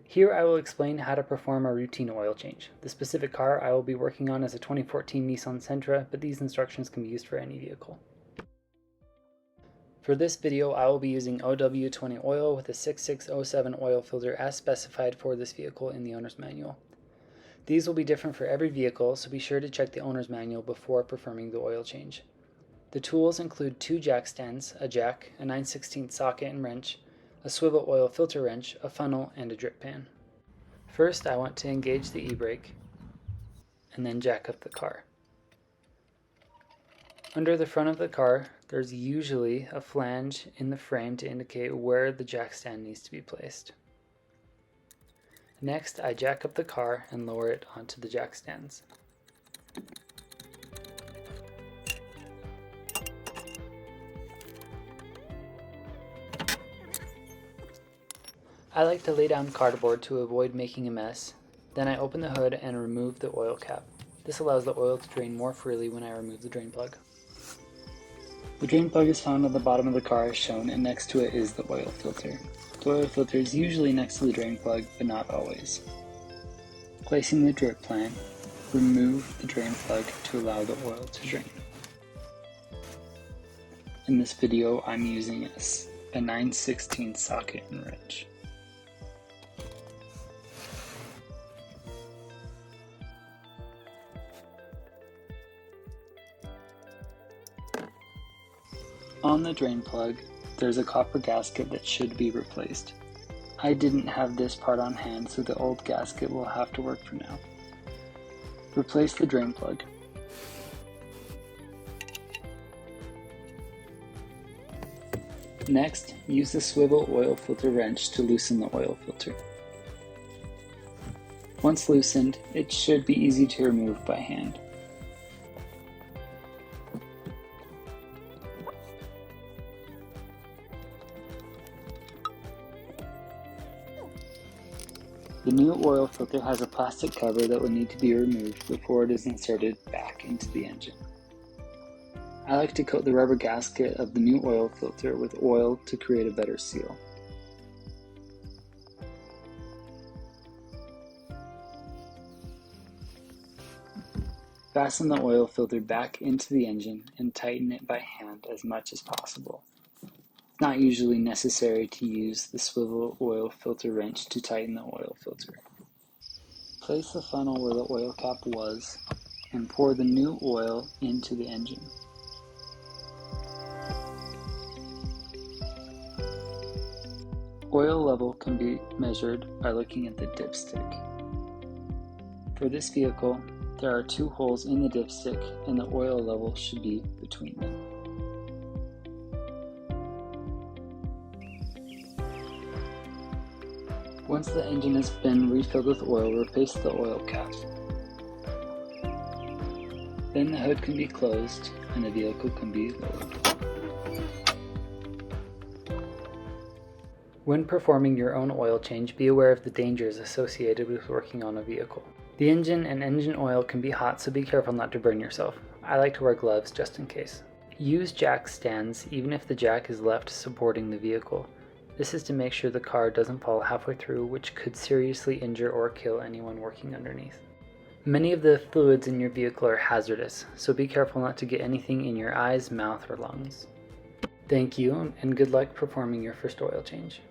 Here I will explain how to perform a routine oil change. The specific car I will be working on is a 2014 Nissan Sentra, but these instructions can be used for any vehicle. For this video, I will be using OW20 oil with a 6607 oil filter as specified for this vehicle in the owner's manual. These will be different for every vehicle, so be sure to check the owner's manual before performing the oil change. The tools include 2 jack stands, a jack, a 9/16 socket and wrench, a swivel oil filter wrench, a funnel, and a drip pan. First, I want to engage the e-brake and then jack up the car. Under the front of the car, there's usually a flange in the frame to indicate where the jack stand needs to be placed. Next, I jack up the car and lower it onto the jack stands. I like to lay down cardboard to avoid making a mess. Then I open the hood and remove the oil cap. This allows the oil to drain more freely when I remove the drain plug. The drain plug is found on the bottom of the car as shown, and next to it is the oil filter. The oil filter is usually next to the drain plug, but not always. Placing the drip pan, remove the drain plug to allow the oil to drain. In this video, I'm using a 9/16 socket and wrench. On the drain plug, there's a copper gasket that should be replaced. I didn't have this part on hand, so the old gasket will have to work for now. Replace the drain plug. Next, use the swivel oil filter wrench to loosen the oil filter. Once loosened, it should be easy to remove by hand. The new oil filter has a plastic cover that will need to be removed before it is inserted back into the engine. I like to coat the rubber gasket of the new oil filter with oil to create a better seal. Fasten the oil filter back into the engine and tighten it by hand as much as possible. It's not usually necessary to use the swivel oil filter wrench to tighten the oil filter. Place the funnel where the oil cap was and pour the new oil into the engine. Oil level can be measured by looking at the dipstick. For this vehicle, there are 2 holes in the dipstick and the oil level should be between them. Once the engine has been refilled with oil, replace the oil cap. Then the hood can be closed and the vehicle can be lowered. When performing your own oil change, be aware of the dangers associated with working on a vehicle. The engine and engine oil can be hot, so be careful not to burn yourself. I like to wear gloves just in case. Use jack stands even if the jack is left supporting the vehicle. This is to make sure the car doesn't fall halfway through, which could seriously injure or kill anyone working underneath. Many of the fluids in your vehicle are hazardous, so be careful not to get anything in your eyes, mouth, or lungs. Thank you, and good luck performing your first oil change.